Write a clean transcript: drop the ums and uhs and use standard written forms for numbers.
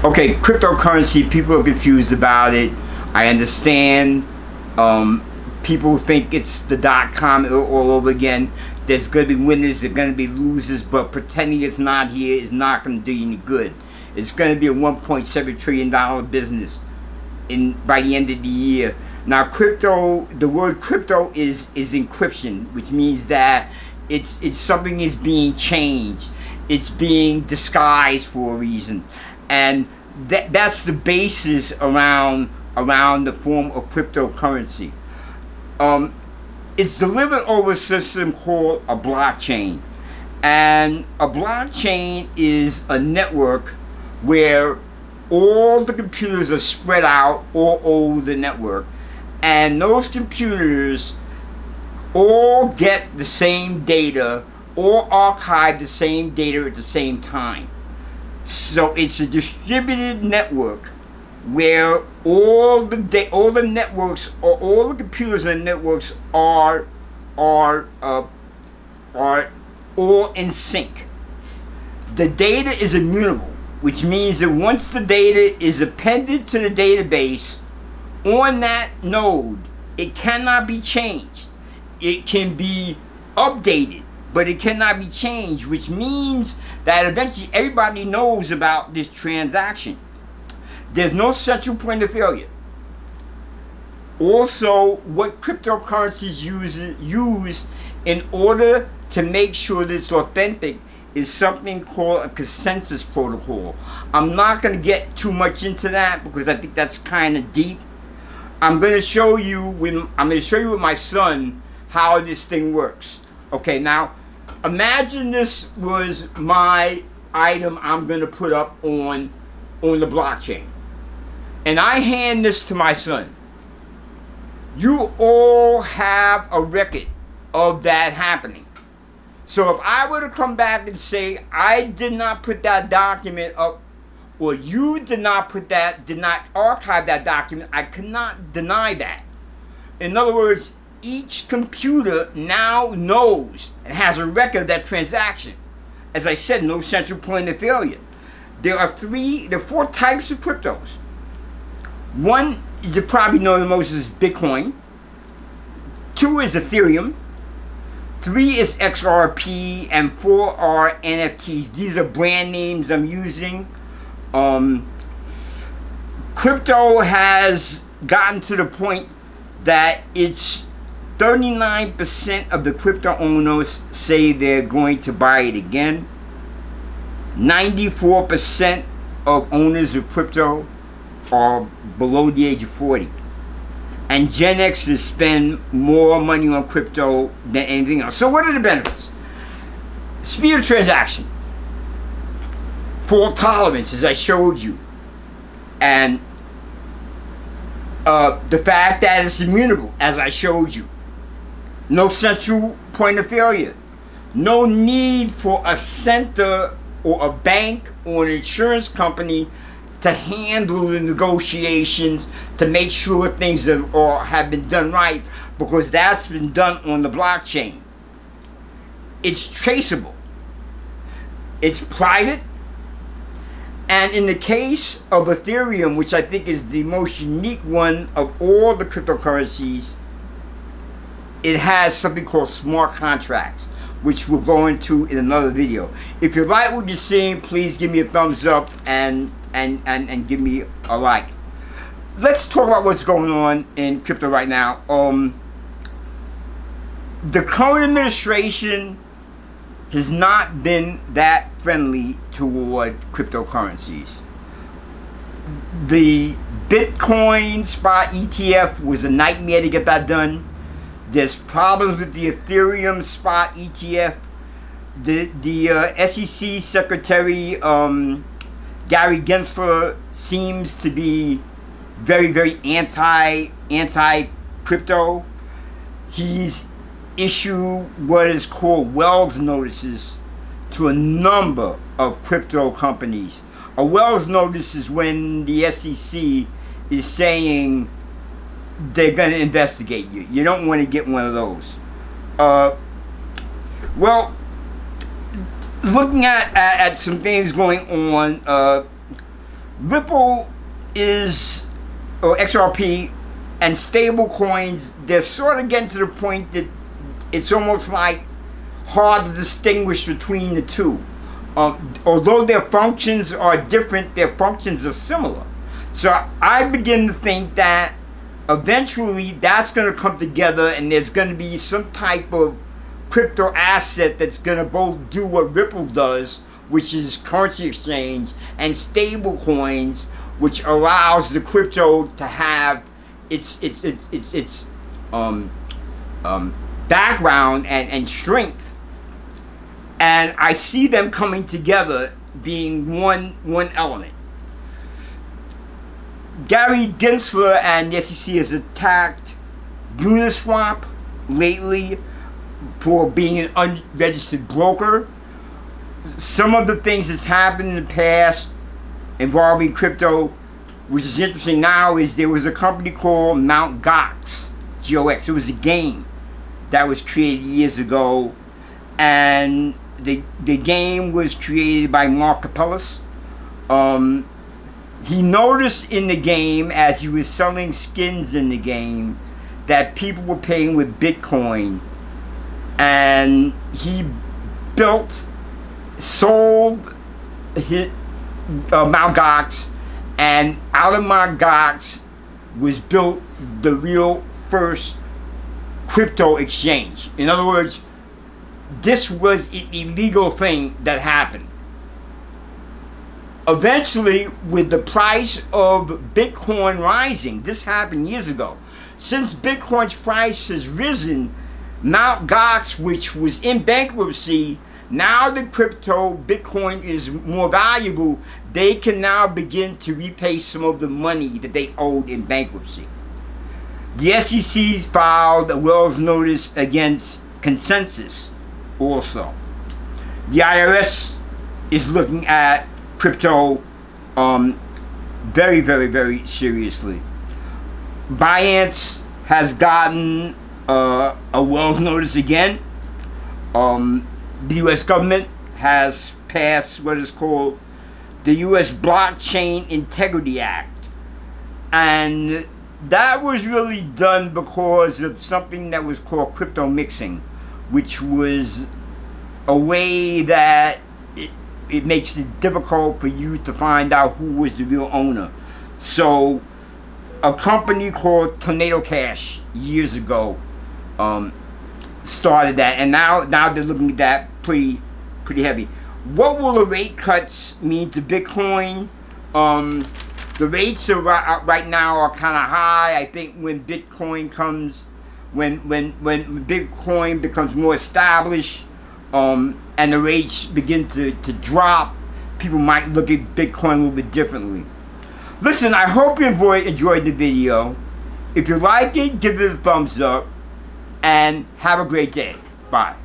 Okay, cryptocurrency, people are confused about it. I understand. People think it's the .com all over again. There's going to be winners, there's going to be losers, but pretending it's not here is not going to do you any good. It's going to be a $1.7 trillion business by the end of the year. Now, crypto, the word crypto is encryption, which means that it's something is being changed. It's being disguised for a reason. And that's the basis around the form of cryptocurrency. It's delivered over a system called a blockchain. And a blockchain is a network where all the computers are spread out all over the network. And those computers all get the same data, or archive the same data at the same time. So it's a distributed network where all the networks, or all the computers and networks are all in sync. The data is immutable, which means that once the data is appended to the database on that node, it cannot be changed. It can be updated, but it cannot be changed, which means that eventually everybody knows about this transaction. There's no central point of failure. Also, what cryptocurrencies use in order to make sure that it's authentic is something called a consensus protocol. I'm not going to get too much into that because I think that's kind of deep. I'm going to show you with my son how this thing works. Okay, now imagine this was my item I'm going to put up on the blockchain. And I hand this to my son. You all have a record of that happening. So if I were to come back and say, I did not put that document up, or you did not archive that document, I cannot deny that. In other words, each computer now knows and has a record of that transaction. As I said, no central point of failure. There are four types of cryptos. One, you probably know the most, is Bitcoin. 2 is Ethereum. 3 is XRP, and 4 are NFTs. These are brand names I'm using. Crypto has gotten to the point that it's 39% of the crypto owners say they're going to buy it again. 94% of owners of crypto are below the age of 40. And Gen Xers spend more money on crypto than anything else. So what are the benefits? Speed of transaction. Fault tolerance, as I showed you. And the fact that it's immutable, as I showed you. No central point of failure. No need for a center or a bank or an insurance company to handle the negotiations to make sure things have been done right, because that's been done on the blockchain. It's traceable. It's private. And in the case of Ethereum, which I think is the most unique one of all the cryptocurrencies, it has something called smart contracts, which we'll go into in another video. If you like what you're seeing, please give me a thumbs up and give me a like. Let's talk about what's going on in crypto right now. The current administration has not been that friendly toward cryptocurrencies. The Bitcoin spot ETF was a nightmare to get that done. There's problems with the Ethereum spot ETF. The SEC Secretary Gary Gensler seems to be very, very anti-crypto. He's issued what is called Wells notices to a number of crypto companies. A Wells notice is when the SEC is saying they're going to investigate you. You don't want to get one of those. Well, looking at some things going on, Ripple is, or XRP, and stable coins, they're sort of getting to the point that it's almost like hard to distinguish between the two. Although their functions are different, their functions are similar. So I begin to think that eventually that's going to come together, and there's going to be some type of crypto asset that's going to both do what Ripple does, which is currency exchange, and stable coins, which allows the crypto to have its background and strength. And I see them coming together being one element. Gary Gensler and the SEC has attacked Uniswap lately for being an unregistered broker. Some of the things that's happened in the past involving crypto, which is interesting now, is there was a company called Mt. Gox, G-O-X. It was a game that was created years ago, and the game was created by Mark Capellas. He noticed in the game, as he was selling skins in the game, that people were paying with Bitcoin, and he sold his Mt. Gox, and out of Mt. Gox was built the real first crypto exchange. In other words, this was an illegal thing that happened. Eventually, with the price of Bitcoin rising, this happened years ago. Since Bitcoin's price has risen, Mt. Gox, which was in bankruptcy, now the crypto Bitcoin is more valuable. They can now begin to repay some of the money that they owed in bankruptcy. The SEC's filed a Wells notice against Consensus also. The IRS is looking at crypto very, very, very seriously. Binance has gotten a Wells notice again. The U.S. government has passed what is called the U.S. Blockchain Integrity Act, and that was really done because of something that was called crypto mixing, which was a way that it makes it difficult for you to find out who was the real owner. So a company called Tornado Cash years ago started that, and now they're looking at that pretty heavy. What will the rate cuts mean to Bitcoin? The rates are right now are kind of high. I think when Bitcoin comes, when Bitcoin becomes more established, and the rates begin to drop, people might look at Bitcoin a little bit differently. Listen, I hope you enjoyed the video. If you like it, give it a thumbs up, and have a great day. Bye.